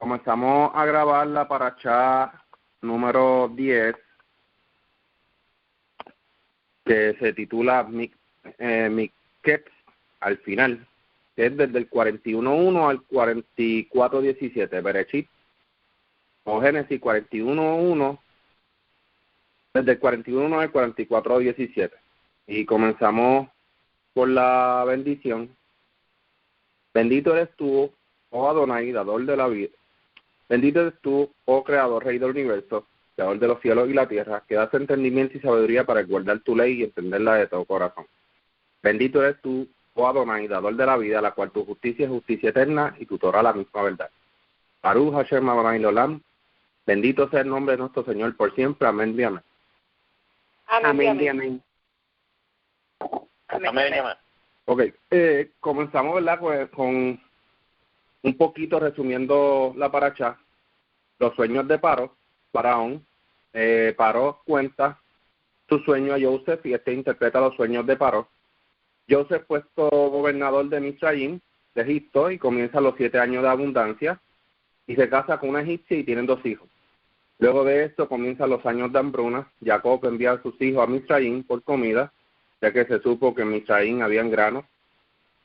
comenzamos a grabar la parashá número 10, que se titula Miketz, al final, que es desde el 41.1 al 44.17, Bereshit, o Génesis 41.1, desde el 41 al 44.17. Y comenzamos por la bendición. Bendito eres tú, oh Adonai, dador de la vida. Bendito eres tú, oh Creador, Rey del universo, Creador de los cielos y la tierra, que das entendimiento y sabiduría para guardar tu ley y entenderla de todo corazón. Bendito eres tú, oh Adonai, dador de la vida, la cual tu justicia es justicia eterna y tu Torah la misma verdad. Baruch Hashem Adonai Lolam. Bendito sea el nombre de nuestro Señor por siempre. Amén y amén. Amén y amén. Amén y amén. Ok, comenzamos, ¿verdad? Pues con un poquito resumiendo la parashá, los sueños de Faraón. Paró cuenta su sueño a Joseph y interpreta los sueños de Paró. Joseph puesto gobernador de Misraim, de Egipto, y comienza los 7 años de abundancia y se casa con una egipcia y tienen 2 hijos. Luego de esto comienzan los años de hambruna. Jacob envía a sus hijos a Misraim por comida, ya que se supo que en Misraim habían granos.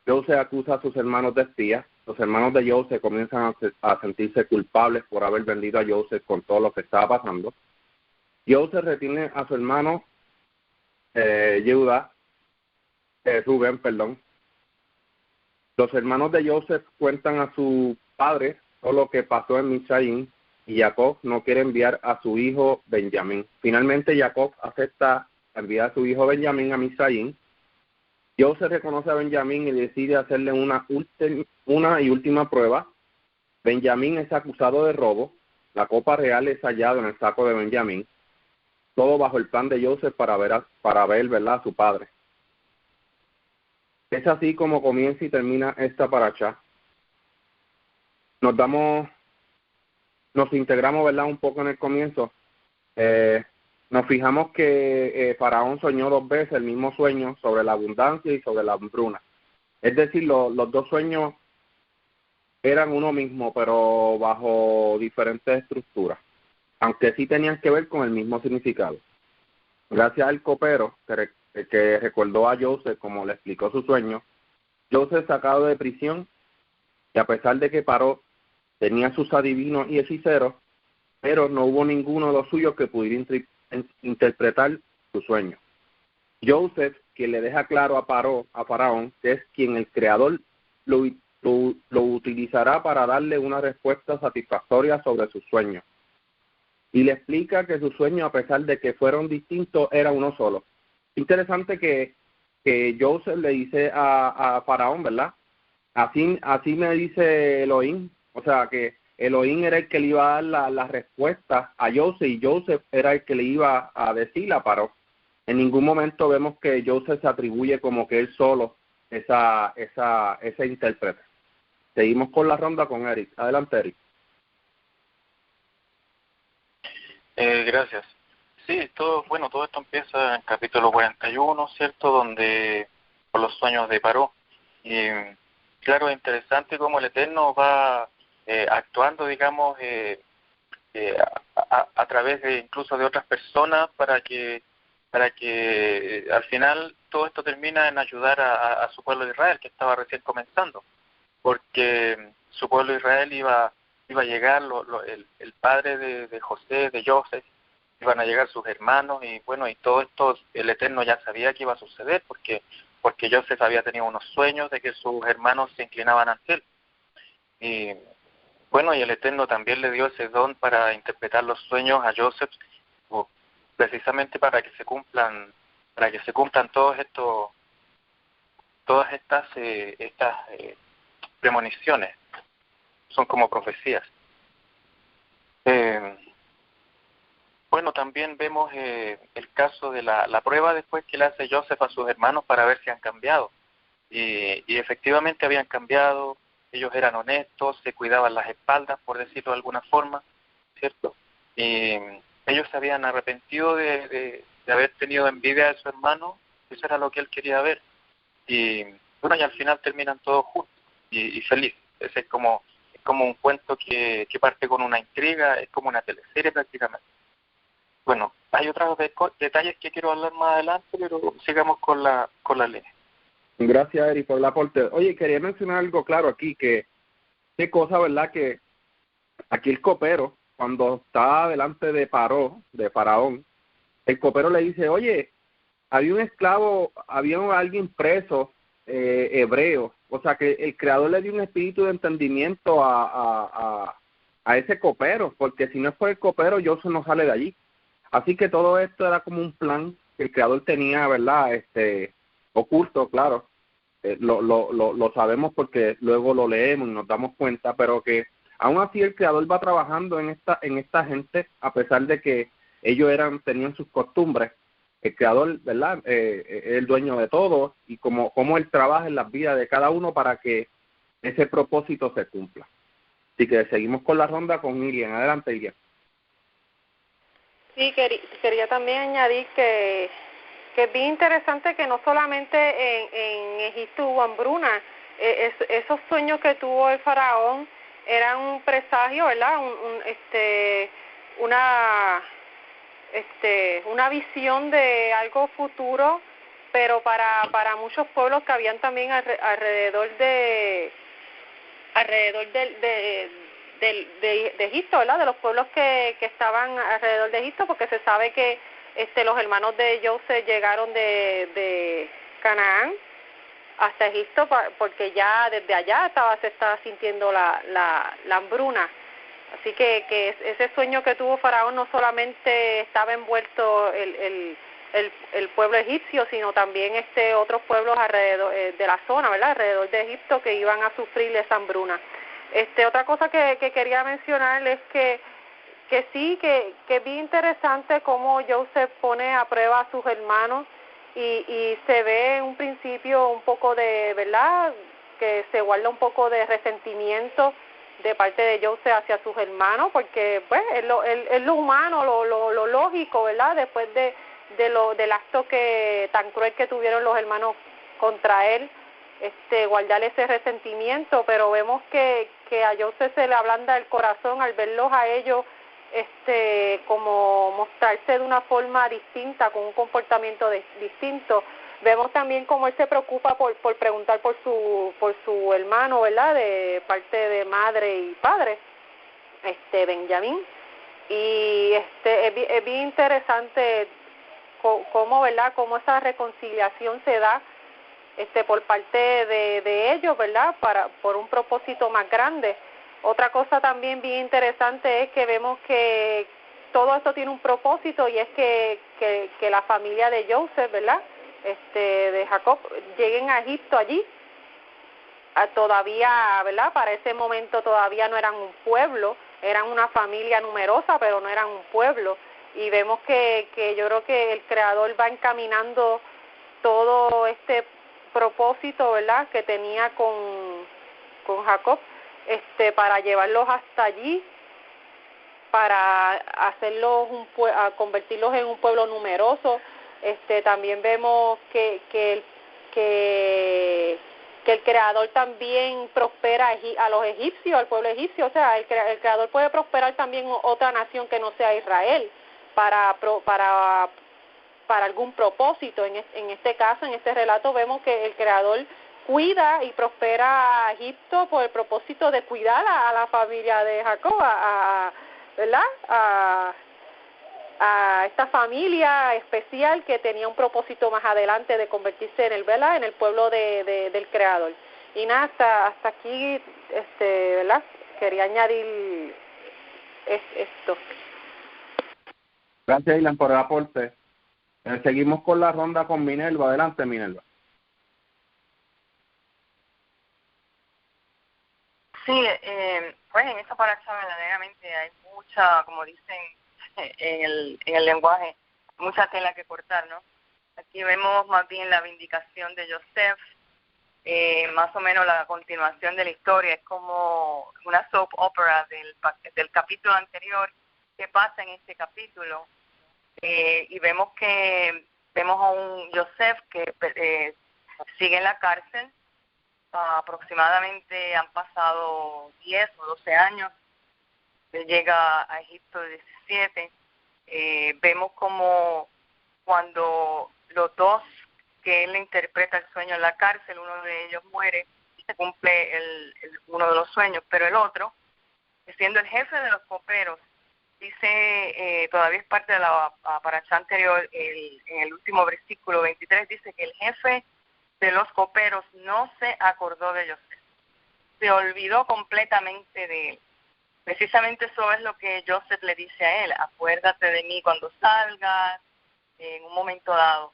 Joseph acusa a sus hermanos de espías. Los hermanos de Joseph comienzan a sentirse culpables por haber vendido a Joseph con todo lo que estaba pasando. Joseph retiene a su hermano Rubén. Los hermanos de Joseph cuentan a su padre todo lo que pasó en Misraim y Jacob no quiere enviar a su hijo Benjamín. Finalmente Jacob acepta enviar a su hijo Benjamín a Misraim. Joseph reconoce a Benjamín y decide hacerle una y última prueba. Benjamín es acusado de robo. La copa real es hallada en el saco de Benjamín. Todo bajo el plan de Joseph para ver, ¿verdad?, a su padre. Es así como comienza y termina esta parashá. Nos integramos, ¿verdad?, un poco en el comienzo. Nos fijamos que Faraón soñó 2 veces el mismo sueño sobre la abundancia y sobre la hambruna. Es decir, los 2 sueños eran uno mismo, pero bajo diferentes estructuras, aunque sí tenían que ver con el mismo significado. Gracias al copero que recordó a Joseph como le explicó su sueño, Joseph sacado de prisión, y a pesar de que Paró tenía sus adivinos y hechiceros, pero no hubo ninguno de los suyos que pudiera interpretar su sueño. Joseph, quien le deja claro a Faraón, que es quien el Creador lo utilizará para darle una respuesta satisfactoria sobre sus sueños. Y le explica que sus sueños, a pesar de que fueron distintos, era uno solo. Interesante que Joseph le dice a Faraón, ¿verdad? Así me dice Elohim, o sea que Elohim era el que le iba a dar la respuesta a Joseph y Joseph era el que le iba a decir a Paró. En ningún momento vemos que Joseph se atribuye como que él solo esa intérprete. Seguimos con la ronda con Eric. Adelante, Eric. Gracias. Sí, todo esto empieza en capítulo 41, ¿cierto?, donde por los sueños de Paró. Y claro, es interesante cómo el Eterno va actuando, digamos, a través de incluso de otras personas para que al final todo esto termina en ayudar a su pueblo de Israel, que estaba recién comenzando, porque su pueblo de Israel iba a llegar el padre de José, de Joseph, iban a llegar sus hermanos y todo esto el Eterno ya sabía que iba a suceder porque Joseph había tenido unos sueños de que sus hermanos se inclinaban ante él. Y el Eterno también le dio ese don para interpretar los sueños a Joseph, precisamente para que se cumplan todas estas premoniciones. Son como profecías. También vemos el caso de la prueba después que le hace Joseph a sus hermanos para ver si han cambiado. Y efectivamente habían cambiado, ellos eran honestos, se cuidaban las espaldas, por decirlo de alguna forma, ¿cierto? Y ellos se habían arrepentido de haber tenido envidia de su hermano, eso era lo que él quería ver. Y al final terminan todos juntos y felices. Ese es como como un cuento que parte con una intriga, es como una teleserie prácticamente. Bueno, hay otros detalles que quiero hablar más adelante, pero sigamos con la línea. Gracias, Eri, por el aporte. Oye, quería mencionar algo claro aquí, que qué cosa, ¿verdad? Que aquí el copero, cuando está delante de Faraón, el copero le dice, oye, había un esclavo, había alguien preso, hebreo. O sea, que el Creador le dio un espíritu de entendimiento a ese copero, porque si no es por el copero, Joseph no sale de allí. Así que todo esto era como un plan que el Creador tenía, ¿verdad? Oculto, claro. Lo sabemos porque luego lo leemos y nos damos cuenta, pero que aún así el Creador va trabajando en esta gente, a pesar de que ellos tenían sus costumbres. El Creador, ¿verdad? Es el dueño de todo, y como Él trabaja en las vidas de cada uno para que ese propósito se cumpla. Así que seguimos con la ronda con Ilian. Adelante, Ilian. Sí, quería también añadir que es bien interesante que no solamente en Egipto hubo hambruna, esos sueños que tuvo el faraón eran un presagio, ¿verdad? Una visión de algo futuro, pero para muchos pueblos que habían también alrededor de Egipto, ¿verdad? De los pueblos que estaban alrededor de Egipto, porque se sabe que los hermanos de Joseph llegaron de Canaán hasta Egipto, porque ya desde allá se estaba sintiendo la hambruna. Así que ese sueño que tuvo Faraón no solamente estaba envuelto el pueblo egipcio, sino también otros pueblos alrededor de la zona, ¿verdad? Alrededor de Egipto, que iban a sufrir esa hambruna. Otra cosa que quería mencionar es que sí, que es bien interesante cómo Joseph pone a prueba a sus hermanos y se ve en un principio un poco de, ¿verdad?, que se guarda un poco de resentimiento de parte de Joseph hacia sus hermanos, porque pues es lo humano, lo lógico, ¿verdad?, después del acto tan cruel que tuvieron los hermanos contra él, guardar ese resentimiento, pero vemos que a Joseph se le ablanda el corazón al verlos a ellos como mostrarse de una forma distinta, con un comportamiento distinto. Vemos también cómo él se preocupa por preguntar por su hermano, ¿verdad?, de parte de madre y padre, Benjamín, y es bien interesante cómo, ¿verdad?, cómo esa reconciliación se da por parte de ellos, ¿verdad?, por un propósito más grande. Otra cosa también bien interesante es que vemos que todo esto tiene un propósito, y es que la familia de Joseph, ¿verdad?, de Jacob, lleguen a Egipto allí. Todavía, ¿verdad?, para ese momento todavía no eran un pueblo, eran una familia numerosa, pero no eran un pueblo. Y vemos que yo creo que el Creador va encaminando todo este propósito, ¿verdad?, que tenía con Jacob, para llevarlos hasta allí, para hacerlos convertirlos en un pueblo numeroso. También vemos que el Creador también prospera a los egipcios, al pueblo egipcio. O sea, el Creador puede prosperar también otra nación que no sea Israel para algún propósito. En este caso, en este relato, vemos que el Creador cuida y prospera a Egipto por el propósito de cuidar a la familia de Jacob, ¿verdad?, a esta familia especial que tenía un propósito más adelante de convertirse en el pueblo del Creador. Y nada, hasta aquí, ¿verdad?, quería añadir esto. Gracias, Ilan, por el aporte. Seguimos con la ronda con Minerva. Adelante, Minerva. Sí, pues en esta paracha verdaderamente hay mucha, como dicen en el lenguaje, mucha tela que cortar, ¿no? Aquí vemos más bien la vindicación de Joseph, más o menos la continuación de la historia, es como una soap opera del capítulo anterior que pasa en este capítulo. Y vemos a un Joseph que sigue en la cárcel, aproximadamente han pasado 10 o 12 años. Él llega a Egipto de 17. Vemos como cuando los dos que él interpreta el sueño en la cárcel, uno de ellos muere y se cumple uno de los sueños, pero el otro, siendo el jefe de los coperos, dice, todavía es parte de la parashá anterior, en el último versículo 23, dice que el jefe de los coperos no se acordó de Joseph, se olvidó completamente de él. Precisamente eso es lo que Joseph le dice a él: acuérdate de mí cuando salgas, en un momento dado.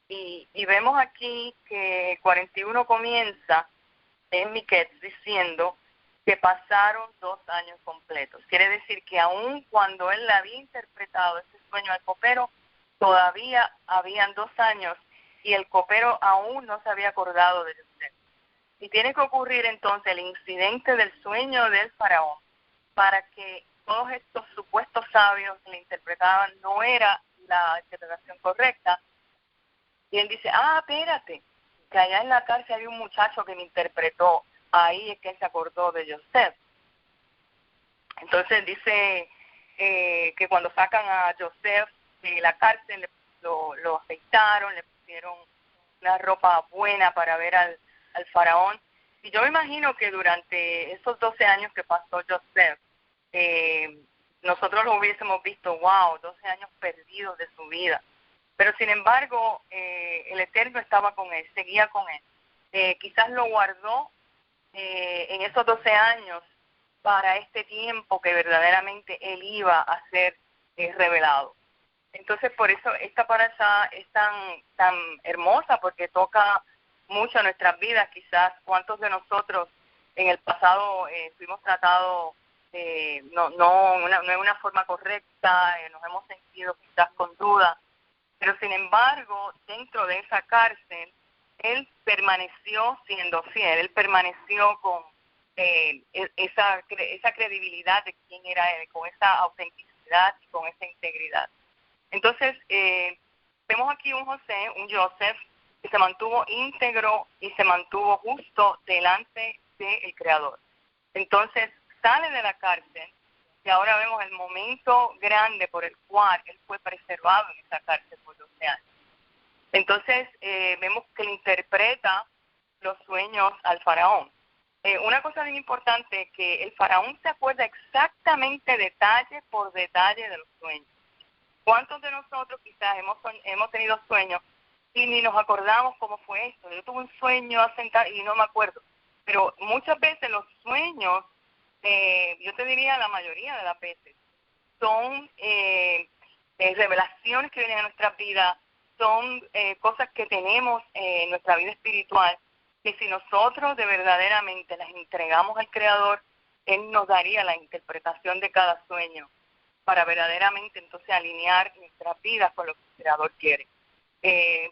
Y vemos aquí que 41 comienza en Miquetz diciendo que pasaron 2 años completos. Quiere decir que aun cuando él le había interpretado ese sueño al copero, todavía habían 2 años y el copero aún no se había acordado de Joseph. Y tiene que ocurrir entonces el incidente del sueño del faraón para que todos estos supuestos sabios que le interpretaban no era la interpretación correcta. Y él dice, espérate, que allá en la cárcel hay un muchacho que me interpretó. Ahí es que él se acordó de Joseph. Entonces dice que cuando sacan a Joseph de la cárcel, lo afeitaron, le pusieron una ropa buena para ver al faraón. Y yo me imagino que durante esos 12 años que pasó Joseph, nosotros lo hubiésemos visto, 12 años perdidos de su vida. Pero sin embargo, el Eterno estaba con él, seguía con él. Quizás lo guardó en esos 12 años para este tiempo que verdaderamente él iba a ser revelado. Entonces, por eso esta parashá es tan hermosa, porque toca mucho a nuestras vidas. Quizás cuántos de nosotros en el pasado fuimos tratados no en una forma correcta, nos hemos sentido quizás con duda, pero sin embargo, dentro de esa cárcel, él permaneció siendo fiel, él permaneció con esa credibilidad de quién era él, con esa autenticidad y con esa integridad. Entonces, vemos aquí un Joseph, que se mantuvo íntegro y se mantuvo justo delante del Creador. Entonces, sale de la cárcel y ahora vemos el momento grande por el cual él fue preservado en esa cárcel por 12 años. Entonces, vemos que le interpreta los sueños al faraón. Una cosa bien importante es que el faraón se acuerda exactamente detalle por detalle de los sueños. ¿Cuántos de nosotros quizás hemos tenido sueños y ni nos acordamos cómo fue esto? Yo tuve un sueño y no me acuerdo. Pero muchas veces los sueños, yo te diría la mayoría de las veces, son revelaciones que vienen a nuestra vida, son cosas que tenemos en nuestra vida espiritual, que si nosotros de verdaderamente las entregamos al Creador, Él nos daría la interpretación de cada sueño para verdaderamente entonces alinear nuestras vidas con lo que el Creador quiere.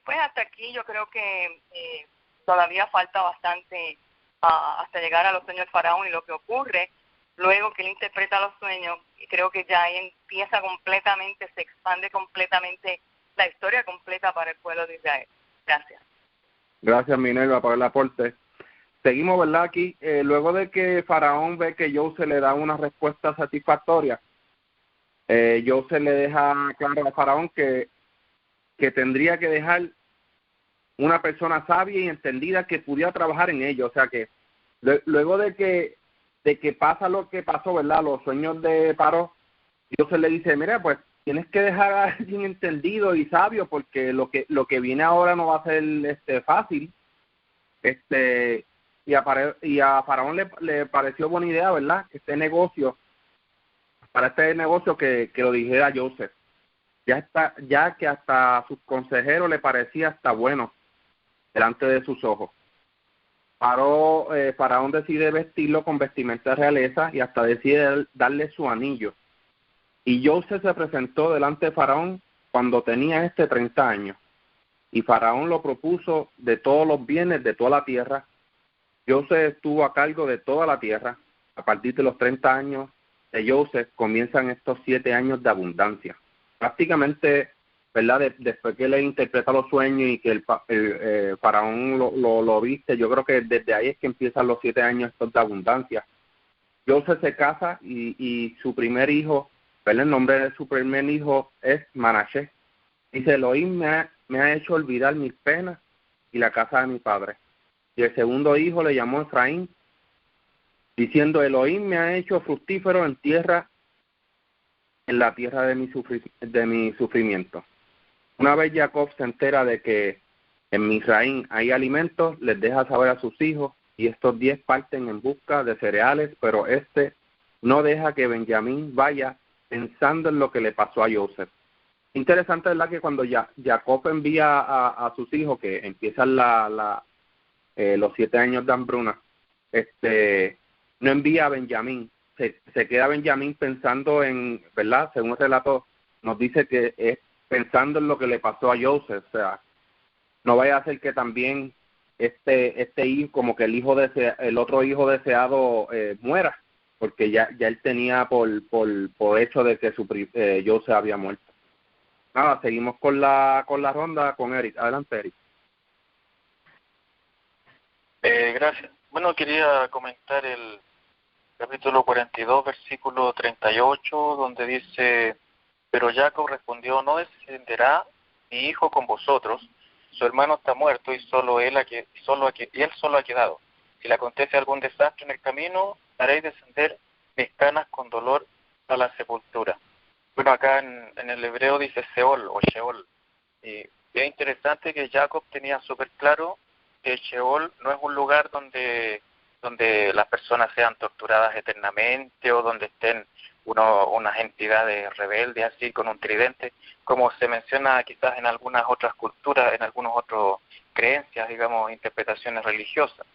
Pues hasta aquí yo creo que todavía falta bastante hasta llegar a los sueños del faraón y lo que ocurre luego que él interpreta los sueños. Y creo que ya ahí empieza completamente, se expande completamente la historia completa para el pueblo de Israel. Gracias. Gracias, Minerva, por el aporte. Seguimos, ¿verdad? Aquí, luego de que Faraón ve que Joseph le da una respuesta satisfactoria, Joseph le deja claro a Faraón que tendría que dejar una persona sabia y entendida que pudiera trabajar en ello. O sea que luego de que pasa lo que pasó, ¿verdad? Los sueños de Paró, Joseph le dice, mira, pues tienes que dejar a alguien entendido y sabio, porque lo que viene ahora no va a ser fácil. Y a Faraón le pareció buena idea, ¿verdad? Que este negocio que lo dijera Joseph. Ya que hasta a sus consejeros le parecía hasta bueno delante de sus ojos. Faraón decide vestirlo con vestimenta de realeza y hasta decide darle su anillo. Y Joseph se presentó delante de Faraón cuando tenía 30 años. Y Faraón lo propuso de todos los bienes de toda la tierra. Joseph estuvo a cargo de toda la tierra. A partir de los 30 años de Joseph comienzan estos 7 años de abundancia. Prácticamente ¿verdad? Después que le interpreta los sueños y que el faraón lo viste, yo creo que desde ahí es que empiezan los 7 años estos de abundancia. Joseph se casa y su primer hijo, ¿verdad? El nombre de su primer hijo es Manasés. Dice, Elohim me ha hecho olvidar mis penas y la casa de mi padre. Y el segundo hijo le llamó Efraín, diciendo, Elohim me ha hecho fructífero en la tierra de mi sufrimiento. Una vez Jacob se entera de que en Misraín hay alimentos, les deja saber a sus hijos, y estos 10 parten en busca de cereales, pero no deja que Benjamín vaya pensando en lo que le pasó a Joseph. Interesante, ¿verdad?, que cuando Jacob envía a sus hijos, que empiezan los 7 años de hambruna, no envía a Benjamín, se queda Benjamín pensando en, ¿verdad?, según el relato, nos dice que es pensando en lo que le pasó a Joseph. O sea, no vaya a ser que también este hijo, como que el otro hijo deseado muera, porque ya él tenía por hecho de que Joseph había muerto. Nada, seguimos con la ronda con Eric. Adelante, Eric. Gracias. Bueno, quería comentar el capítulo 42, versículo 38, donde dice, pero Jacob respondió, no descenderá mi hijo con vosotros, su hermano está muerto y él solo ha quedado. Si le acontece algún desastre en el camino, haréis descender mis canas con dolor a la sepultura. Bueno, acá en el hebreo dice Seol o Sheol. Y es interesante que Jacob tenía súper claro que Sheol no es un lugar donde las personas sean torturadas eternamente o donde estén unas entidades rebeldes así con un tridente, como se menciona quizás en algunas otras culturas, en algunas otras creencias, digamos, interpretaciones religiosas.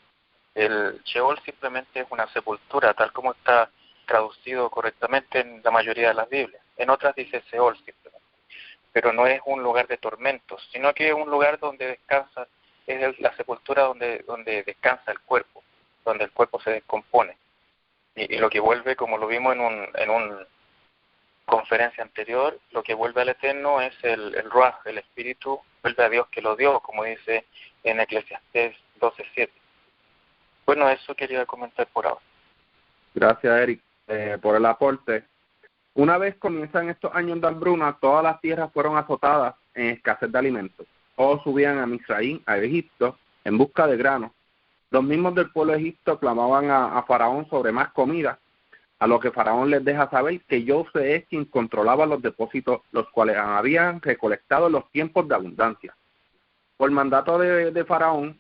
El Sheol simplemente es una sepultura, tal como está traducido correctamente en la mayoría de las Biblias. En otras dice Seol simplemente, pero no es un lugar de tormentos, sino que es un lugar donde descansa, es la sepultura donde descansa el cuerpo, donde el cuerpo se descompone. Y lo que vuelve, como lo vimos en una conferencia anterior, lo que vuelve al Eterno es el Ruach, el Espíritu, vuelve a Dios que lo dio, como dice en Eclesiastés 12:7. Bueno, eso quería comentar por ahora. Gracias, Eric, por el aporte. Una vez comienzan estos años de hambruna, todas las tierras fueron azotadas en escasez de alimentos. Todos subían a Misraín, a Egipto, en busca de grano. Los mismos del pueblo de Egipto clamaban a Faraón sobre más comida, a lo que Faraón les deja saber que Joseph es quien controlaba los depósitos, los cuales habían recolectado en los tiempos de abundancia. Por mandato de Faraón,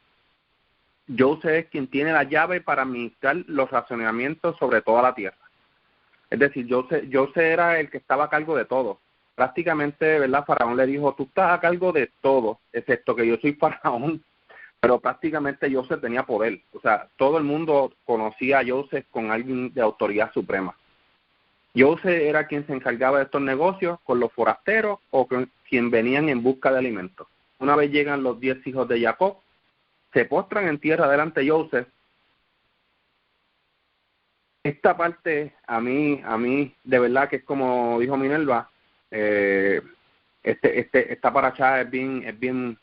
Joseph es quien tiene la llave para administrar los racionamientos sobre toda la tierra. Es decir, Joseph era el que estaba a cargo de todo. Prácticamente, ¿verdad? Faraón le dijo, tú estás a cargo de todo, excepto que yo soy Faraón. Pero prácticamente Joseph tenía poder. O sea, todo el mundo conocía a Joseph con alguien de autoridad suprema. Joseph era quien se encargaba de estos negocios con los forasteros o con quien venían en busca de alimentos. Una vez llegan los 10 hijos de Jacob, se postran en tierra delante de Joseph. Esta parte a mí de verdad que es como dijo Minerva, esta paracha es bien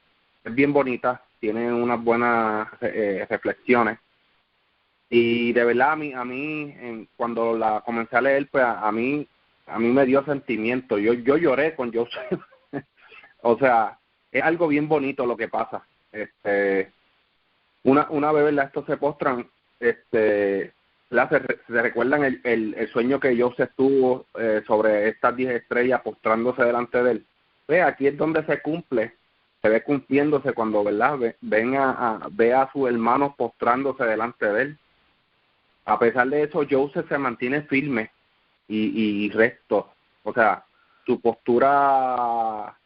bonita, tiene unas buenas reflexiones y de verdad a mí cuando la comencé a leer, pues a mí me dio sentimiento. Yo lloré con Joseph. O sea, es algo bien bonito lo que pasa. Una vez, ¿verdad?, estos se postran, se recuerdan el sueño que Joseph tuvo sobre estas 10 estrellas postrándose delante de él. Ve, aquí es donde se cumple, se ve cumpliéndose cuando, ¿verdad?, ve a sus hermanos postrándose delante de él. A pesar de eso, Joseph se mantiene firme y recto. O sea, su postura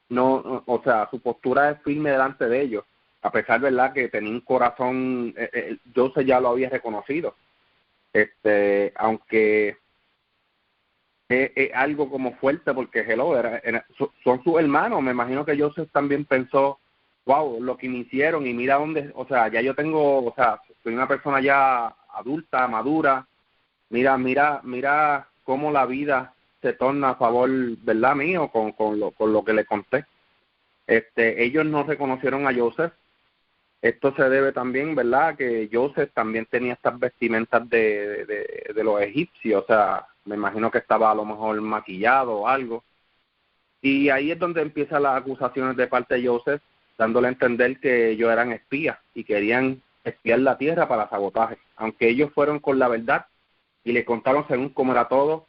su postura es firme delante de ellos. A pesar, ¿verdad?, que tenía un corazón, Joseph ya lo había reconocido. Aunque es algo como fuerte porque son sus hermanos. Me imagino que Joseph también pensó, wow, lo que me hicieron y mira dónde, o sea, ya yo tengo, o sea, soy una persona ya adulta, madura, mira cómo la vida se torna a favor, ¿verdad?, mío con lo que le conté. Ellos no reconocieron a Joseph. Esto se debe también, ¿verdad?, que Joseph también tenía estas vestimentas de los egipcios, o sea, me imagino que estaba a lo mejor maquillado o algo. Y ahí es donde empiezan las acusaciones de parte de Joseph, dándole a entender que ellos eran espías y querían espiar la tierra para sabotaje. Aunque ellos fueron con la verdad y le contaron según cómo era todo,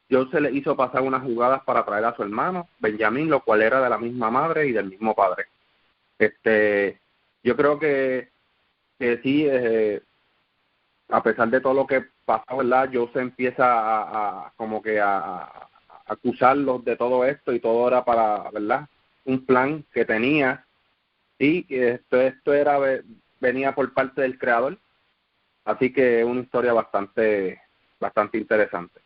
Joseph le hizo pasar unas jugadas para traer a su hermano, Benjamín, lo cual era de la misma madre y del mismo padre. Yo creo que sí, a pesar de todo lo que pasó, ¿verdad?, Joseph empieza a como que a acusarlos de todo esto, y todo era para, ¿verdad?, un plan que tenía, y esto venía por parte del creador. Así que es una historia bastante interesante.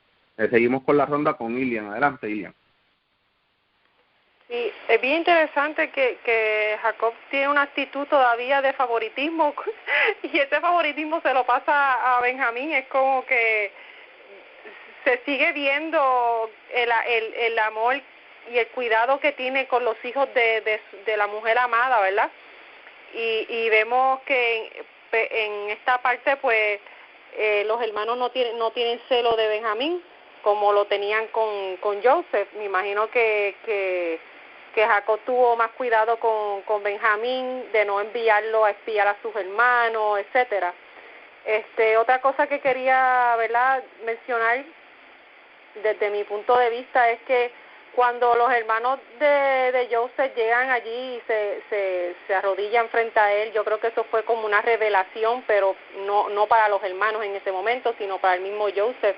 Seguimos con la ronda con Ilian. Adelante, Ilian. Sí, es bien interesante que Jacob tiene una actitud todavía de favoritismo y ese favoritismo se lo pasa a Benjamín. Es como que se sigue viendo el amor y el cuidado que tiene con los hijos de la mujer amada, ¿verdad? Y vemos que en esta parte pues los hermanos no tienen celo de Benjamín como lo tenían con Joseph. Me imagino que Jacob tuvo más cuidado con Benjamín, de no enviarlo a espiar a sus hermanos, etcétera. Otra cosa que quería, ¿verdad?, mencionar desde mi punto de vista es que cuando los hermanos de Joseph llegan allí y se arrodillan frente a él, yo creo que eso fue como una revelación, pero no para los hermanos en ese momento, sino para el mismo Joseph.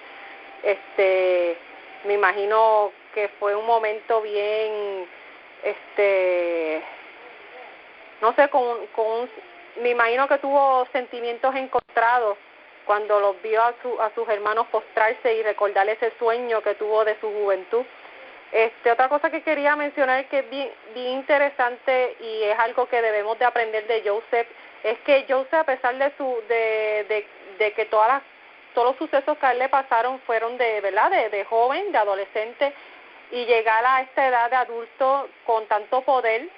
Me imagino que fue un momento bien, no sé, me imagino que tuvo sentimientos encontrados cuando los vio a sus hermanos postrarse y recordar ese sueño que tuvo de su juventud. Otra cosa que quería mencionar que es bien interesante y es algo que debemos de aprender de Joseph, es que Joseph, a pesar de que todos los sucesos que a él le pasaron fueron de joven, de adolescente, y llegar a esta edad de adulto con tanto poder,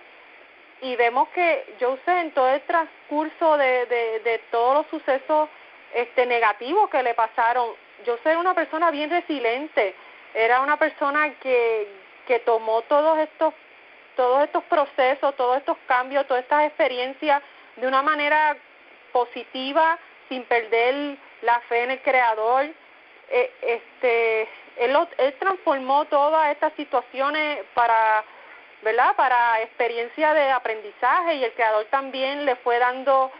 y vemos que Joseph, en todo el transcurso de todos los sucesos negativos que le pasaron, Joseph era una persona bien resiliente. Era una persona que tomó todos estos procesos, todos estos cambios, todas estas experiencias de una manera positiva, sin perder la fe en el Creador. Él transformó todas estas situaciones para experiencia de aprendizaje, y el Creador también le fue dando,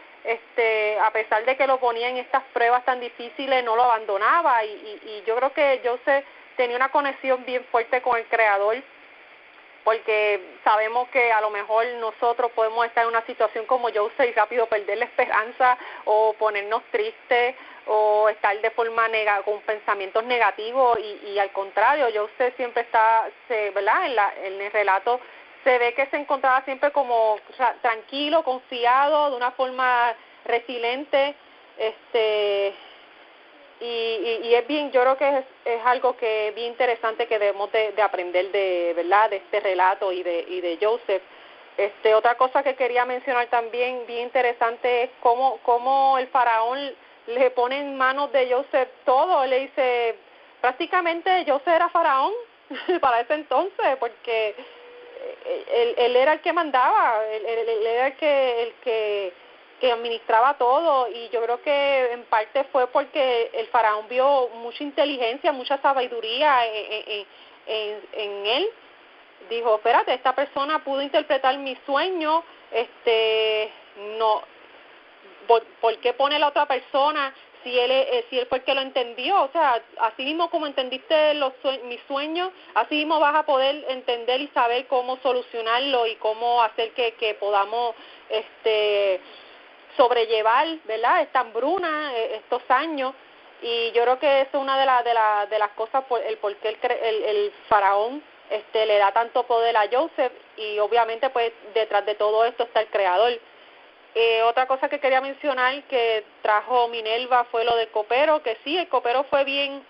a pesar de que lo ponía en estas pruebas tan difíciles, no lo abandonaba, y yo creo que Joseph tenía una conexión bien fuerte con el Creador, porque sabemos que a lo mejor nosotros podemos estar en una situación como Joseph y rápido perder la esperanza o ponernos tristes o estar de forma con pensamientos negativos, y al contrario, Joseph siempre está, ¿verdad?, en el relato se ve que se encontraba siempre como tranquilo, confiado, de una forma resiliente, y es bien, yo creo que es algo que es bien interesante que debemos de aprender de este relato y de Joseph. Otra cosa que quería mencionar también bien interesante es cómo el faraón le pone en manos de Joseph todo. Él le dice, prácticamente Joseph era faraón para ese entonces, porque él era el que mandaba, él era el que administraba todo, y yo creo que en parte fue porque el faraón vio mucha inteligencia, mucha sabiduría en él. Dijo, espérate, esta persona pudo interpretar mi sueño, no, ¿por qué pone la otra persona si él fue el que lo entendió? O sea, así mismo como entendiste mis sueños, así mismo vas a poder entender y saber cómo solucionarlo y cómo hacer que podamos sobrellevar, ¿verdad?, esta hambruna, estos años. Y yo creo que eso es una de las cosas por qué el faraón le da tanto poder a Joseph, y obviamente pues detrás de todo esto está el Creador. Otra cosa que quería mencionar que trajo Minerva fue lo del copero, que sí, el copero fue bien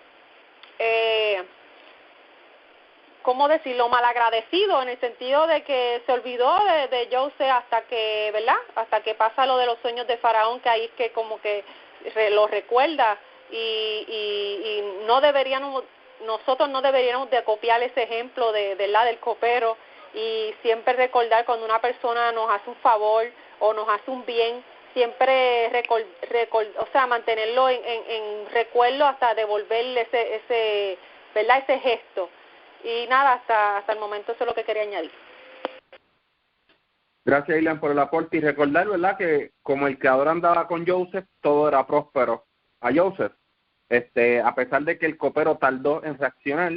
¿cómo decirlo?, malagradecido, en el sentido de que se olvidó de Joseph hasta que, ¿verdad?, hasta que pasa lo de los sueños de Faraón, que ahí es que como que lo recuerda, y no nosotros no deberíamos de copiar ese ejemplo del copero, y siempre recordar cuando una persona nos hace un favor o nos hace un bien, siempre mantenerlo en recuerdo hasta devolverle ese ¿verdad?, ese gesto. Y nada, hasta el momento eso es lo que quería añadir. Gracias, Ilan, por el aporte, y recordar, ¿verdad?, que como el creador andaba con Joseph, todo era próspero a Joseph. A pesar de que el copero tardó en reaccionar,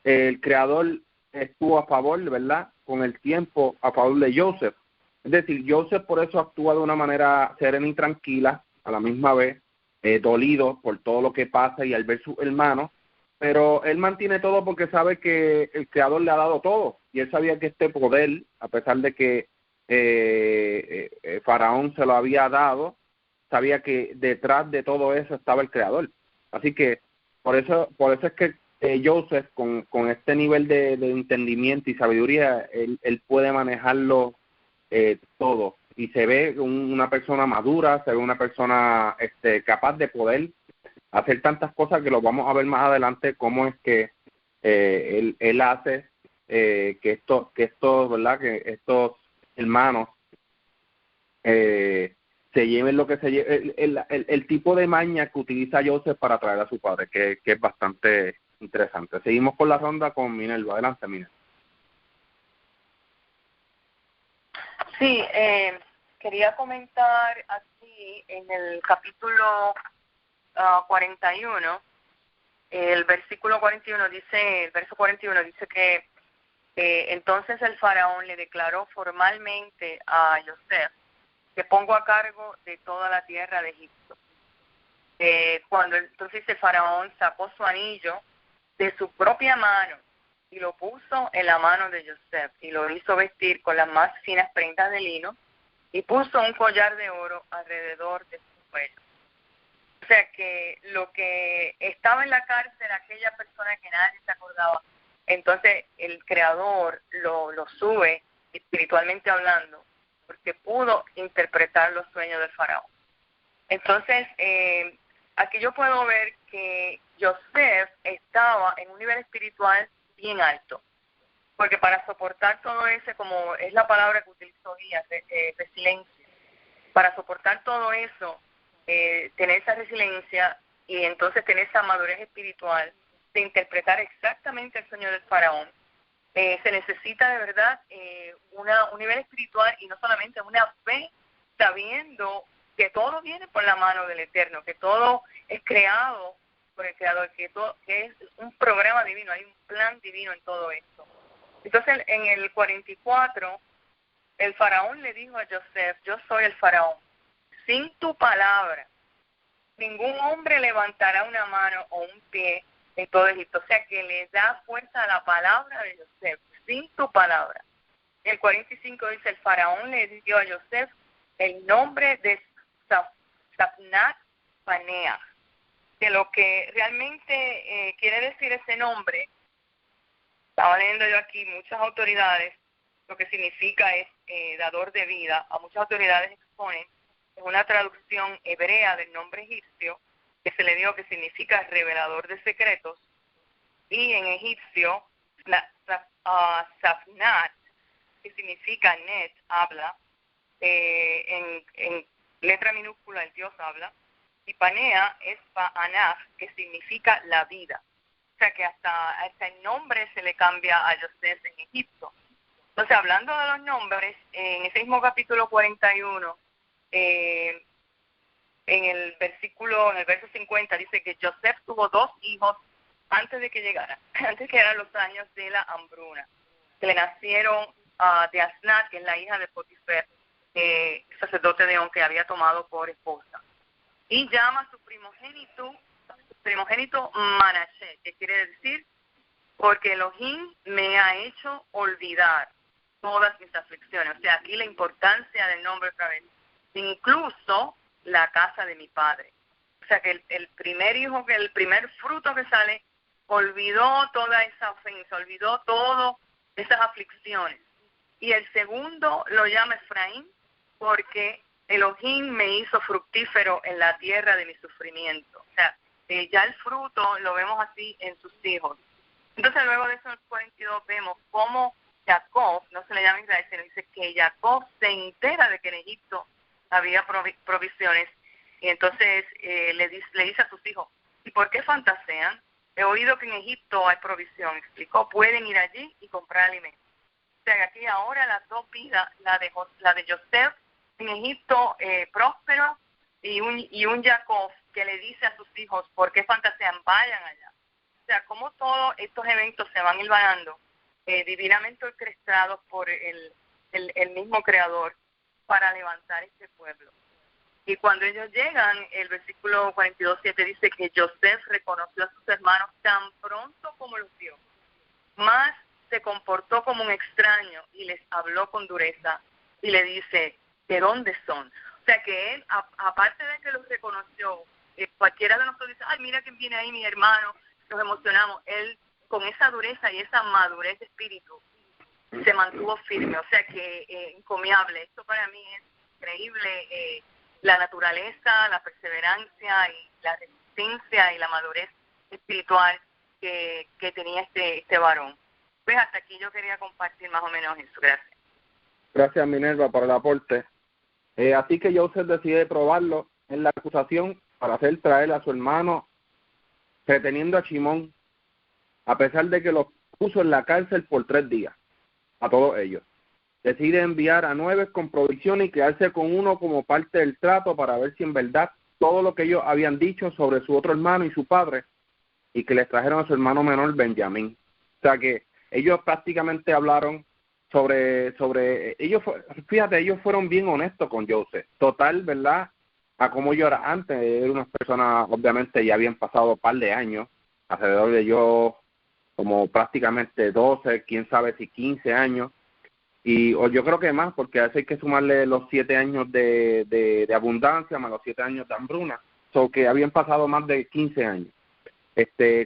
el creador estuvo a favor, ¿verdad?, con el tiempo a favor de Joseph. Es decir, Joseph por eso actúa de una manera serena y tranquila, a la misma vez, dolido por todo lo que pasa y al ver sus hermanos, pero él mantiene todo porque sabe que el creador le ha dado todo, y él sabía que este poder, a pesar de que Faraón se lo había dado, sabía que detrás de todo eso estaba el creador. Así que por eso es que Joseph, con este nivel de entendimiento y sabiduría, él puede manejarlo todo, y se ve una persona madura, se ve una persona capaz de poder hacer tantas cosas, que lo vamos a ver más adelante cómo es que él hace que estos hermanos se lleven lo que se lleven, el tipo de maña que utiliza Joseph para atraer a su padre, que es bastante interesante. Seguimos con la ronda con Minerva. Adelante, Minerva. Sí, quería comentar aquí en el capítulo 41, el versículo 41 dice, el verso 41 dice que entonces el faraón le declaró formalmente a Joseph que pongo a cargo de toda la tierra de Egipto. Cuando entonces el faraón sacó su anillo de su propia mano y lo puso en la mano de Joseph y lo hizo vestir con las más finas prendas de lino y puso un collar de oro alrededor de su cuello. O sea que lo que estaba en la cárcel, aquella persona que nadie se acordaba, entonces el Creador lo sube espiritualmente hablando, porque pudo interpretar los sueños del faraón. Entonces, aquí yo puedo ver que Joseph estaba en un nivel espiritual bien alto, porque para soportar todo eso, como es la palabra que utilizó Díaz, resiliencia, para soportar todo eso, tener esa resiliencia y entonces tener esa madurez espiritual de interpretar exactamente el sueño del faraón, se necesita de verdad un nivel espiritual, y no solamente una fe, sabiendo que todo viene por la mano del Eterno, que todo es creado por el Creador, que es un programa divino, hay un plan divino en todo esto. Entonces, en el 44, el faraón le dijo a Joseph: yo soy el faraón, sin tu palabra ningún hombre levantará una mano o un pie en todo Egipto. O sea, que le da fuerza a la palabra de Joseph, sin tu palabra. El 45 dice: el faraón le dio a Joseph el nombre de Safnat Paneah, que lo que realmente quiere decir ese nombre, estaba leyendo yo aquí, muchas autoridades, lo que significa es dador de vida. A muchas autoridades exponen, es una traducción hebrea del nombre egipcio que se le dio, que significa revelador de secretos, y en egipcio Safnat, que significa net, habla, en letra minúscula el Dios habla, y Panea es Pa'anaf, que significa la vida. O sea que hasta el nombre se le cambia a Joseph en Egipto. Entonces, hablando de los nombres, en ese mismo capítulo 41, en el verso 50, dice que Joseph tuvo 2 hijos antes de que llegaran los años de la hambruna, que le nacieron de Asnat, que es la hija de Potifar, sacerdote de On, que había tomado por esposa, y llama a su primogénito Manashe, que quiere decir: porque Elohim me ha hecho olvidar todas mis aflicciones. O sea, aquí la importancia del nombre otra vez, incluso la casa de mi padre. O sea, que el primer hijo, que el primer fruto que sale olvidó toda esa ofensa, olvidó todas esas aflicciones. Y el segundo lo llama Efraín porque Elohim me hizo fructífero en la tierra de mi sufrimiento. O sea, ya el fruto lo vemos así en sus hijos. Entonces luego de eso en el 42 vemos cómo Jacob, no se le llama Israel, sino dice que Jacob se entera de que en Egipto había provisiones y entonces le dice a sus hijos, ¿y por qué fantasean? He oído que en Egipto hay provisión, explicó, pueden ir allí y comprar alimentos. O sea, aquí ahora las dos vidas, la de Joseph en Egipto próspero y un Jacob que le dice a sus hijos, ¿por qué fantasean? Vayan allá. O sea, como todos estos eventos se van hilvanando divinamente orquestados por el mismo Creador para levantar este pueblo. Y cuando ellos llegan, el versículo 42:7 dice que Joseph reconoció a sus hermanos tan pronto como los vio, mas se comportó como un extraño y les habló con dureza y le dice, ¿de dónde son? O sea que él, aparte de que los reconoció, cualquiera de nosotros dice, ay, mira quién viene ahí, mi hermano, nos emocionamos. Él, con esa dureza y esa madurez de espíritu, se mantuvo firme, o sea que encomiable. Esto para mí es increíble, la naturaleza, la perseverancia y la resistencia y la madurez espiritual que tenía este varón. Pues hasta aquí yo quería compartir más o menos eso. Gracias. Gracias, Minerva, por el aporte. Así que Joseph decide probarlo en la acusación para hacer traer a su hermano reteniendo a Shimón, a pesar de que los puso en la cárcel por 3 días, a todos ellos. Decide enviar a 9 con provisión y quedarse con uno como parte del trato para ver si en verdad todo lo que ellos habían dicho sobre su otro hermano y su padre, y que les trajeron a su hermano menor Benjamín. O sea que ellos prácticamente hablaron sobre ellos, fíjate, ellos fueron bien honestos con Joseph. Total, ¿verdad? A como yo era antes, era una persona, obviamente ya habían pasado un par de años, alrededor de yo como prácticamente 12, quién sabe si 15 años, o yo creo que más, porque a eso hay que sumarle los 7 años de abundancia más los 7 años de hambruna, so que habían pasado más de 15 años.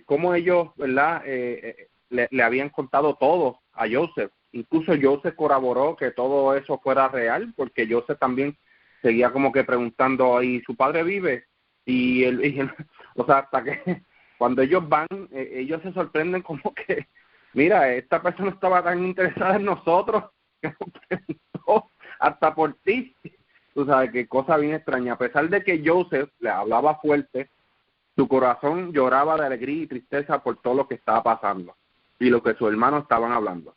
Como ellos, ¿verdad? Le habían contado todo a Joseph. Incluso Joseph corroboró que todo eso fuera real, porque Joseph también seguía como que preguntando, ¿y su padre vive? Y él o sea, hasta que cuando ellos van, ellos se sorprenden como que, mira, esta persona estaba tan interesada en nosotros que nos preguntó hasta por ti. Tú sabes, qué cosa bien extraña. A pesar de que Joseph le hablaba fuerte, su corazón lloraba de alegría y tristeza por todo lo que estaba pasando y lo que sus hermanos estaban hablando.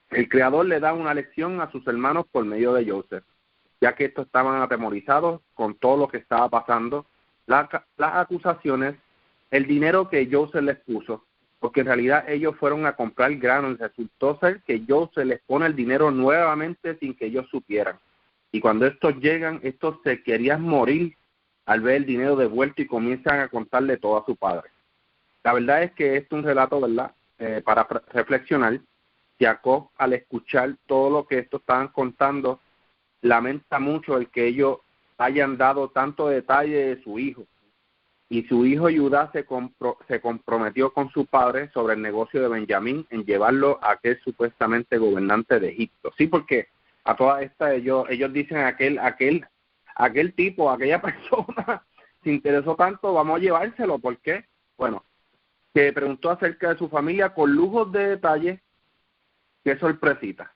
El Creador le da una lección a sus hermanos por medio de Joseph, ya que estos estaban atemorizados con todo lo que estaba pasando, las acusaciones, el dinero que Joseph les puso, porque en realidad ellos fueron a comprar grano y resultó ser que Joseph les pone el dinero nuevamente sin que ellos supieran. Y cuando estos llegan, estos se querían morir al ver el dinero devuelto y comienzan a contarle todo a su padre. La verdad es que esto es un relato, ¿verdad? Para reflexionar. Jacob, al escuchar todo lo que estos estaban contando, lamenta mucho el que ellos hayan dado tanto detalle de su hijo. Y su hijo Judá se comprometió con su padre sobre el negocio de Benjamín en llevarlo a aquel supuestamente gobernante de Egipto. Sí, porque a toda esta ellos dicen aquel tipo, aquella persona se interesó tanto, vamos a llevárselo. ¿Por qué? Bueno, que preguntó acerca de su familia con lujos de detalle. Qué sorpresita.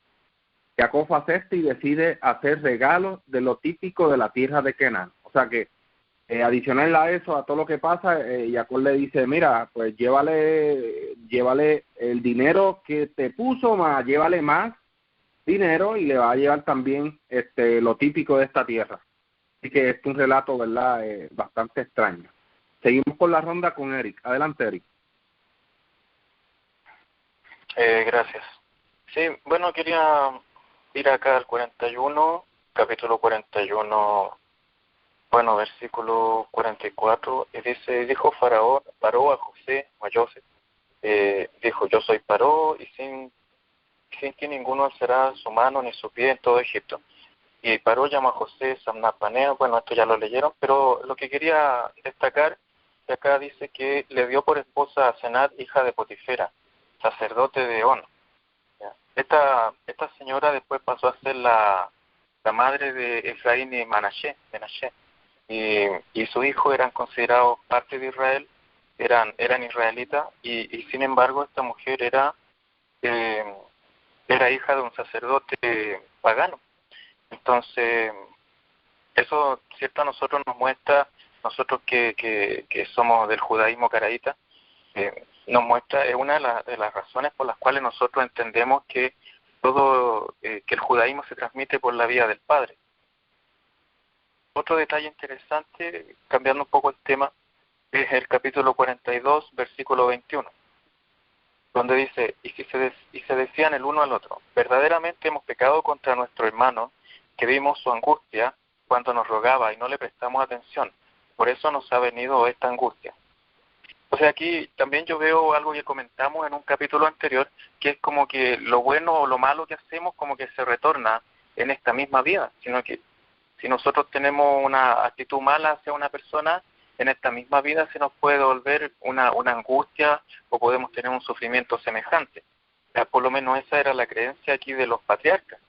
Jacob acepta y decide hacer regalos de lo típico de la tierra de Canaán. O sea que, adicional a eso, a todo lo que pasa, Jacob le dice, mira, pues llévale el dinero que te puso, más llévale más dinero y le va a llevar también lo típico de esta tierra. Así que es un relato, ¿verdad?, bastante extraño. Seguimos con la ronda con Eric. Adelante, Eric. Gracias. Sí, bueno, quería ir acá al 41, capítulo 41, bueno, versículo 44, y dice, dijo Paró a José, o a Joseph, dijo, yo soy Paró, y sin que ninguno alzará su mano ni su pie en todo Egipto. Y Paró llama a José Samnapanea, bueno, esto ya lo leyeron, pero lo que quería destacar que acá dice que le dio por esposa a Senat, hija de Potifera, sacerdote de On. Esta señora después pasó a ser la madre de Efraín y Menashe, y sus hijos eran considerados parte de Israel, eran israelitas, y sin embargo esta mujer era hija de un sacerdote pagano. Entonces, eso, cierto, a nosotros nos muestra, nosotros que somos del judaísmo caraíta, nos muestra, es una de las razones por las cuales nosotros entendemos que que el judaísmo se transmite por la vía del Padre. Otro detalle interesante, cambiando un poco el tema, es el capítulo 42, versículo 21, donde dice, y se decían el uno al otro, verdaderamente hemos pecado contra nuestro hermano, que vimos su angustia cuando nos rogaba y no le prestamos atención, por eso nos ha venido esta angustia. O sea, aquí también yo veo algo que comentamos en un capítulo anterior, que es como que lo bueno o lo malo que hacemos como que se retorna en esta misma vida, sino que si nosotros tenemos una actitud mala hacia una persona, en esta misma vida se nos puede volver una angustia o podemos tener un sufrimiento semejante. Por lo menos esa era la creencia aquí de los patriarcas.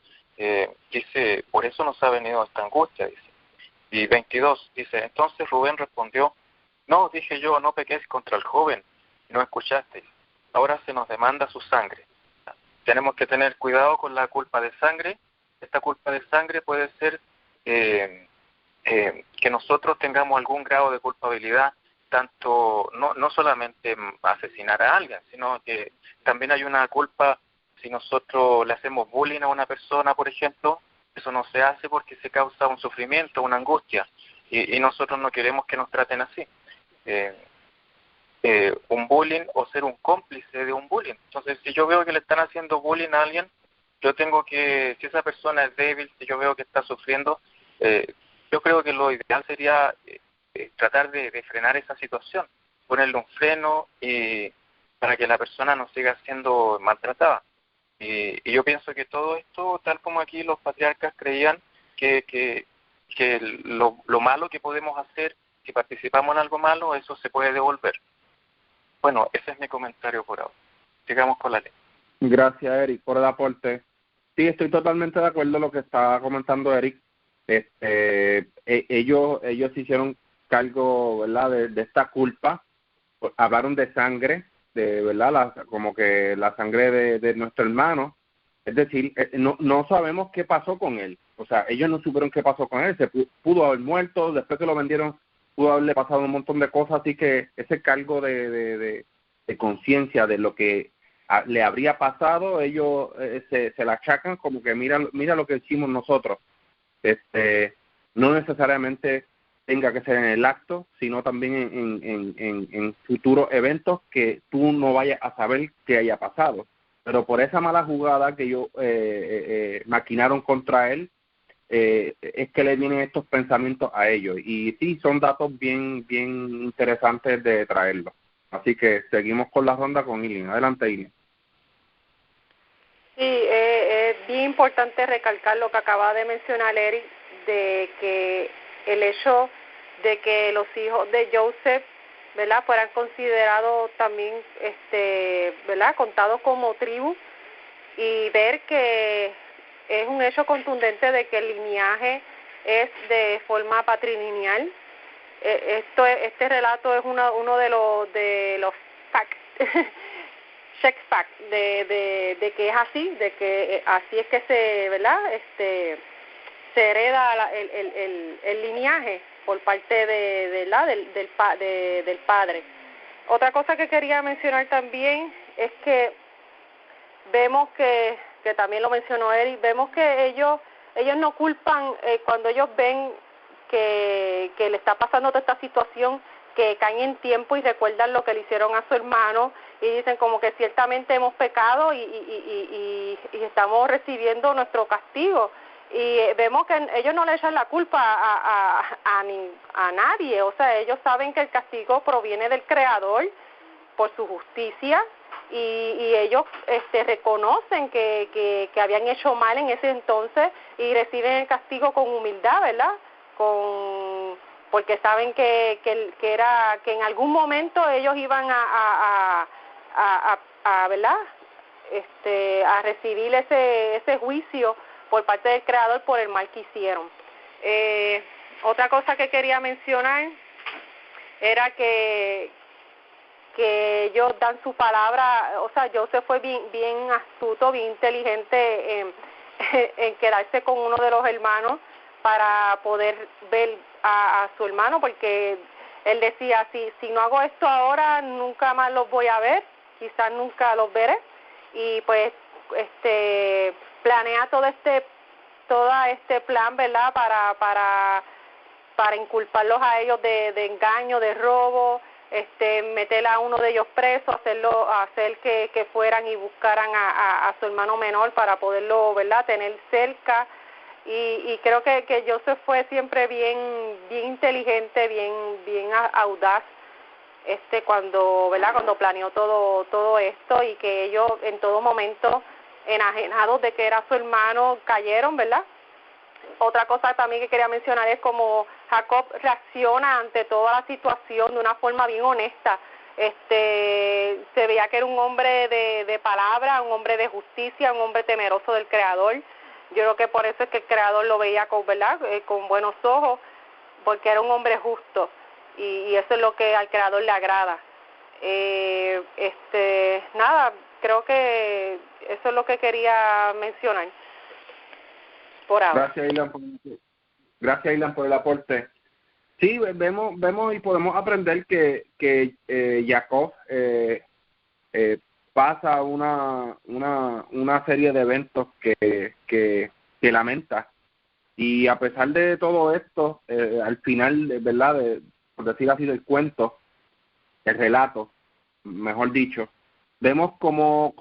Dice, por eso nos ha venido esta angustia, dice. Y 22, dice, entonces Rubén respondió, no, dije yo, no pequéis contra el joven, no escuchasteis. Ahora se nos demanda su sangre. Tenemos que tener cuidado con la culpa de sangre. Esta culpa de sangre puede ser que nosotros tengamos algún grado de culpabilidad, tanto no solamente asesinar a alguien, sino que también hay una culpa si nosotros le hacemos bullying a una persona, por ejemplo. Eso no se hace porque se causa un sufrimiento, una angustia, y nosotros no queremos que nos traten así. Un bullying o ser un cómplice de un bullying. Entonces, si yo veo que le están haciendo bullying a alguien, yo tengo que, si esa persona es débil, si yo veo que está sufriendo, yo creo que lo ideal sería tratar de frenar esa situación, ponerle un freno y para que la persona no siga siendo maltratada. Y yo pienso que todo esto, tal como aquí los patriarcas creían que lo malo que podemos hacer, si participamos en algo malo, eso se puede devolver. Bueno, ese es mi comentario por ahora. Sigamos con la ley. Gracias, Eric, por el aporte. Sí, estoy totalmente de acuerdo con lo que estaba comentando Eric. Ellos hicieron cargo, ¿verdad?, de esta culpa. Hablaron de sangre, de verdad, como que la sangre de nuestro hermano. Es decir, no sabemos qué pasó con él. O sea, ellos no supieron qué pasó con él. Se pudo haber muerto, después que lo vendieron, pudo haberle pasado un montón de cosas, así que ese cargo de conciencia de lo que le habría pasado, ellos se la achacan como que mira lo que hicimos nosotros. No necesariamente tenga que ser en el acto, sino también en futuros eventos que tú no vayas a saber que haya pasado. Pero por esa mala jugada que ellos maquinaron contra él, es que le vienen estos pensamientos a ellos. Y sí, son datos bien interesantes de traerlos. Así que seguimos con la ronda con Ilin. Adelante, Ilin. Sí, es bien importante recalcar lo que acaba de mencionar Eric, de que el hecho de que los hijos de Joseph, ¿verdad?, fueran considerados también, ¿verdad?, contados como tribu, y ver que es un hecho contundente de que el linaje es de forma patrilineal. Este relato es uno de los facts, check fact, de que es así, de que así es que se hereda el linaje por parte del padre. Otra cosa que quería mencionar también es que vemos que también lo mencionó Eric, vemos que ellos no culpan cuando ellos ven que le está pasando toda esta situación, que caen en tiempo y recuerdan lo que le hicieron a su hermano y dicen como que ciertamente hemos pecado y estamos recibiendo nuestro castigo. Y vemos que ellos no le echan la culpa a nadie, o sea, ellos saben que el castigo proviene del Creador por su justicia, y ellos reconocen que habían hecho mal en ese entonces y reciben el castigo con humildad, ¿verdad?, porque saben que en algún momento ellos iban a ¿verdad? A recibir ese juicio por parte del Creador por el mal que hicieron. Otra cosa que quería mencionar era que ellos dan su palabra, o sea, Joseph fue bien astuto, bien inteligente en quedarse con uno de los hermanos para poder ver a su hermano, porque él decía, si no hago esto ahora, nunca más los voy a ver, quizás nunca los veré, y pues planea todo este plan, ¿verdad? Para inculparlos a ellos de engaño, de robo, meter a uno de ellos preso, hacer que fueran y buscaran a su hermano menor para poderlo, ¿verdad?, tener cerca. Y creo que Joseph fue siempre bien inteligente, bien audaz, cuando planeó todo esto, y que ellos en todo momento, enajenados de que era su hermano, cayeron, ¿verdad? Otra cosa también que quería mencionar es como Jacob reacciona ante toda la situación de una forma bien honesta. Se veía que era un hombre de palabra, un hombre de justicia, un hombre temeroso del Creador. Yo creo que por eso es que el Creador lo veía con buenos ojos, porque era un hombre justo, y eso es lo que al Creador le agrada. Nada, creo que eso es lo que quería mencionar por ahora. Gracias, Ilan, por el aporte. Sí, vemos y podemos aprender que Jacob pasa una serie de eventos que lamenta, y a pesar de todo esto, al final, ¿verdad?, por decir así, del cuento, el relato, mejor dicho, vemos cómo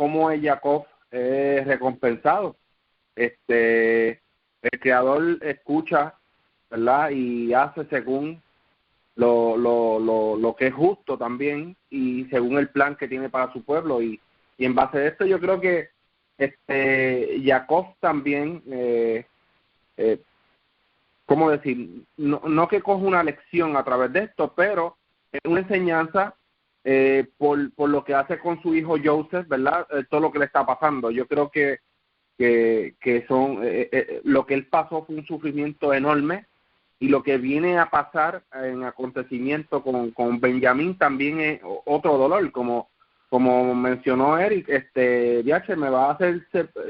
Jacob es recompensado. El Creador escucha, ¿verdad?, y hace según lo que es justo también, y según el plan que tiene para su pueblo, y en base a esto yo creo que Jacob también, ¿cómo decir? No que coja una lección a través de esto, pero es una enseñanza por lo que hace con su hijo Joseph, ¿verdad? Todo lo que le está pasando. Yo creo que son lo que él pasó fue un sufrimiento enorme, y lo que viene a pasar en acontecimiento con Benjamín también es otro dolor, como mencionó Eric. DH me va a hacer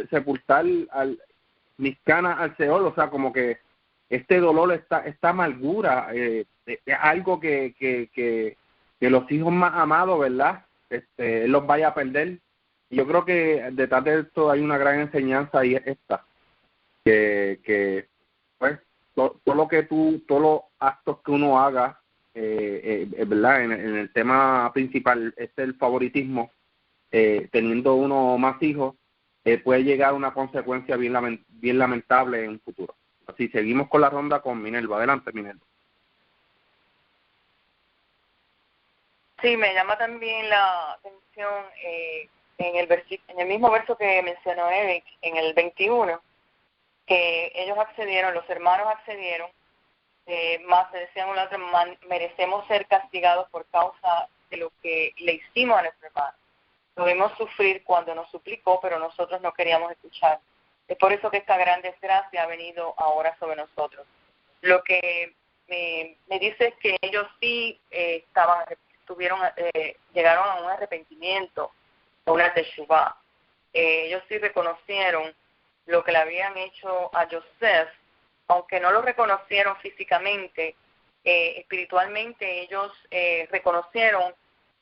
sepultar mis canas al Seol, o sea, como que este dolor, esta amargura, es algo que los hijos más amados, ¿verdad?, él los vaya a perder. Yo creo que detrás de esto hay una gran enseñanza, y es esta, que pues todos los actos que uno haga, ¿verdad?, en el tema principal, el favoritismo, teniendo uno más hijos, puede llegar a una consecuencia bien lamentable en un futuro. Así, seguimos con la ronda con Minerva. Adelante, Minerva. Sí, me llama también la atención en el mismo verso que mencionó Eric, en el 21, que ellos accedieron, los hermanos accedieron, más se decían un otro, merecemos ser castigados por causa de lo que le hicimos a nuestro hermano. Lo vimos sufrir cuando nos suplicó, pero nosotros no queríamos escuchar. Es por eso que esta gran desgracia ha venido ahora sobre nosotros. Lo que me dice es que ellos sí llegaron a un arrepentimiento, a una teshuvá. Ellos sí reconocieron lo que le habían hecho a Joseph, aunque no lo reconocieron físicamente, espiritualmente ellos reconocieron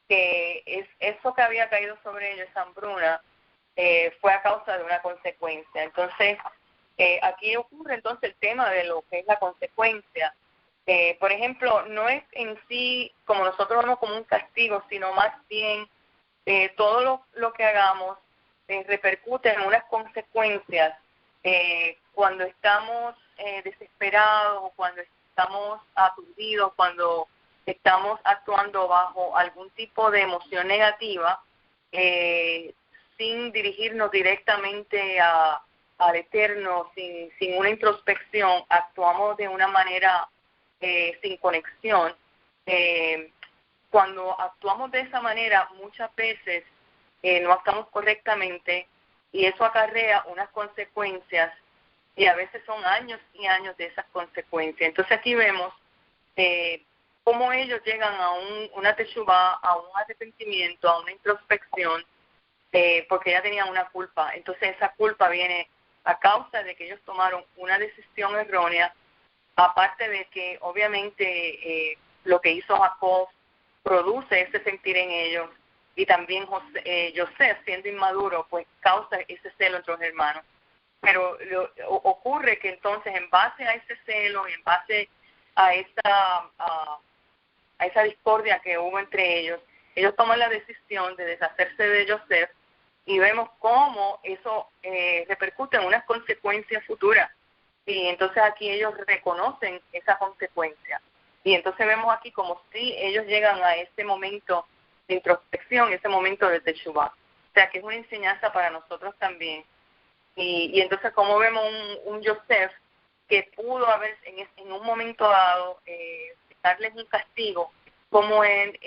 que eso que había caído sobre ellos, esa hambruna, fue a causa de una consecuencia. Entonces, aquí ocurre entonces el tema de lo que es la consecuencia. Por ejemplo, no es en sí como nosotros vemos como un castigo, sino más bien todo lo que hagamos repercute en unas consecuencias cuando estamos desesperados, cuando estamos aturdidos, cuando estamos actuando bajo algún tipo de emoción negativa, sin dirigirnos directamente al Eterno, sin una introspección, actuamos de una manera sin conexión. Cuando actuamos de esa manera, muchas veces no actuamos correctamente y eso acarrea unas consecuencias y a veces son años y años de esas consecuencias. Entonces aquí vemos cómo ellos llegan a una teshuvá, a un arrepentimiento, a una introspección, porque ya tenían una culpa. Entonces esa culpa viene a causa de que ellos tomaron una decisión errónea, aparte de que obviamente lo que hizo Jacob produce ese sentir en ellos, y también José, siendo inmaduro, pues causa ese celo entre los hermanos. Pero ocurre que entonces, en base a ese celo y en base a esa discordia que hubo entre ellos toman la decisión de deshacerse de José, y vemos cómo eso repercute en unas consecuencias futuras. Y entonces aquí ellos reconocen esa consecuencia. Y entonces vemos aquí como si ellos llegan a ese momento de introspección, ese momento de teshuvá. O sea, que es una enseñanza para nosotros también. Y entonces como vemos un Joseph que pudo haber en un momento dado darles un castigo, como él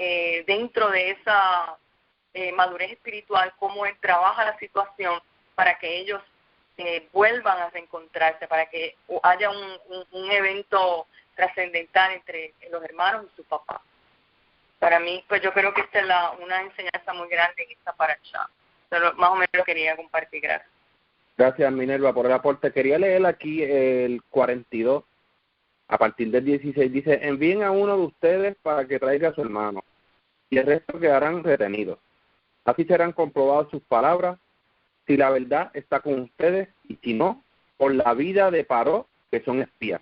dentro de esa madurez espiritual, cómo él trabaja la situación para que ellos vuelvan a reencontrarse, para que haya un evento trascendental entre los hermanos y su papá. Para mí, pues yo creo que esta es una enseñanza muy grande en esta parashá. Pero más o menos lo quería compartir. Gracias. Gracias, Minerva, por el aporte. Quería leer aquí el 42, a partir del 16. Dice: envíen a uno de ustedes para que traiga a su hermano, y el resto quedarán retenidos. Así serán comprobadas sus palabras, si la verdad está con ustedes, y si no, por la vida de Paró, que son espías.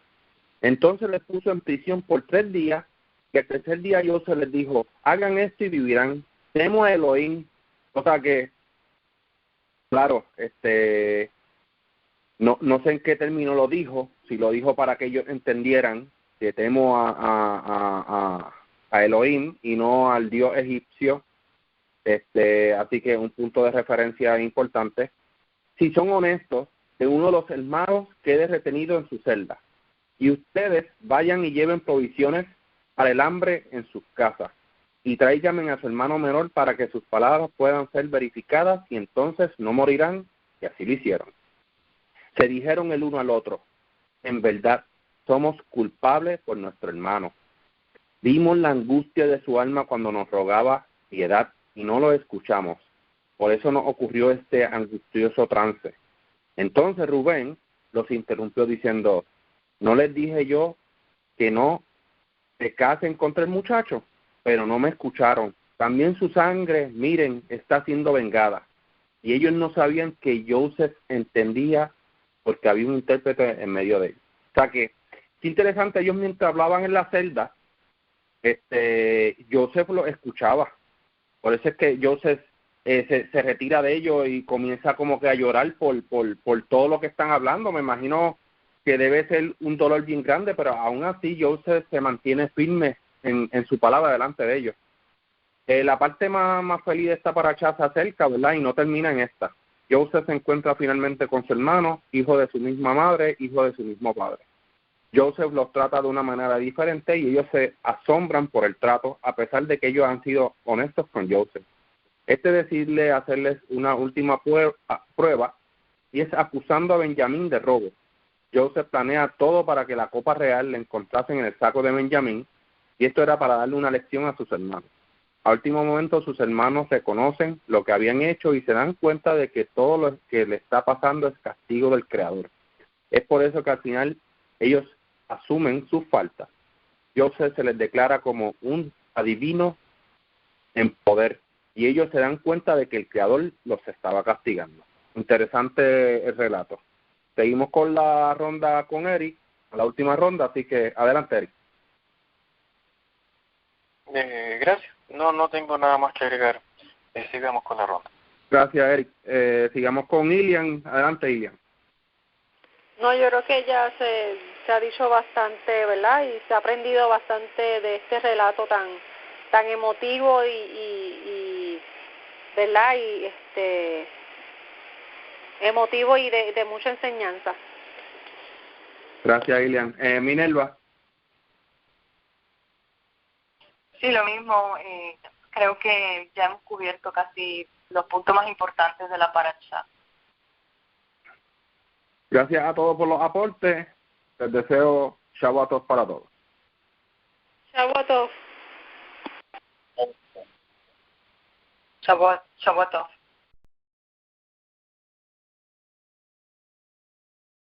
Entonces les puso en prisión por 3 días, y el tercer día José les dijo: hagan esto y vivirán. Temo a Elohim. O sea que, claro, no sé en qué término lo dijo, si lo dijo para que ellos entendieran que temo a Elohim y no al dios egipcio. Así que un punto de referencia importante. Si son honestos, que uno de los hermanos quede retenido en su celda, y ustedes vayan y lleven provisiones para el hambre en sus casas, y tráiganme a su hermano menor para que sus palabras puedan ser verificadas, y entonces no morirán. Y así lo hicieron. Se dijeron el uno al otro: en verdad, somos culpables por nuestro hermano. Vimos la angustia de su alma cuando nos rogaba piedad y no lo escuchamos. Por eso nos ocurrió este angustioso trance. Entonces Rubén los interrumpió diciendo: ¿no les dije yo que no se casen contra el muchacho? Pero no me escucharon. También su sangre, miren, está siendo vengada. Y ellos no sabían que Joseph entendía, porque había un intérprete en medio de ellos. O sea que, qué interesante, ellos mientras hablaban en la celda, Joseph lo escuchaba. Por eso es que Joseph se retira de ellos y comienza como que a llorar por todo lo que están hablando. Me imagino que debe ser un dolor bien grande, pero aún así Joseph se mantiene firme en su palabra delante de ellos. La parte más feliz de esta parashá se acerca, ¿verdad? Y no termina en esta. Joseph se encuentra finalmente con su hermano, hijo de su misma madre, hijo de su mismo padre. Joseph los trata de una manera diferente y ellos se asombran por el trato, a pesar de que ellos han sido honestos con Joseph. Decide hacerles una última prueba, y es acusando a Benjamín de robo. Joseph planea todo para que la copa real la encontrasen en el saco de Benjamín, y esto era para darle una lección a sus hermanos. A último momento sus hermanos reconocen lo que habían hecho y se dan cuenta de que todo lo que le está pasando es castigo del Creador. Es por eso que al final ellos asumen sus faltas. Joseph se les declara como un adivino en poder, y ellos se dan cuenta de que el Creador los estaba castigando. Interesante el relato. Seguimos con la ronda con Eric, la última ronda, así que adelante, Eric. Gracias. No tengo nada más que agregar. Sigamos con la ronda. Gracias, Eric. Sigamos con Ilian. Adelante, Ilian. No, yo creo que ya se ha dicho bastante, ¿verdad? Y se ha aprendido bastante de este relato tan emotivo y ¿verdad? Y emotivo y de mucha enseñanza. Gracias, Ilian. Minerva. Sí, lo mismo. Creo que ya hemos cubierto casi los puntos más importantes de la paracha. Gracias a todos por los aportes. Les deseo Shabbat Tov para todos. Shabbat Tov. Shabbat Tov.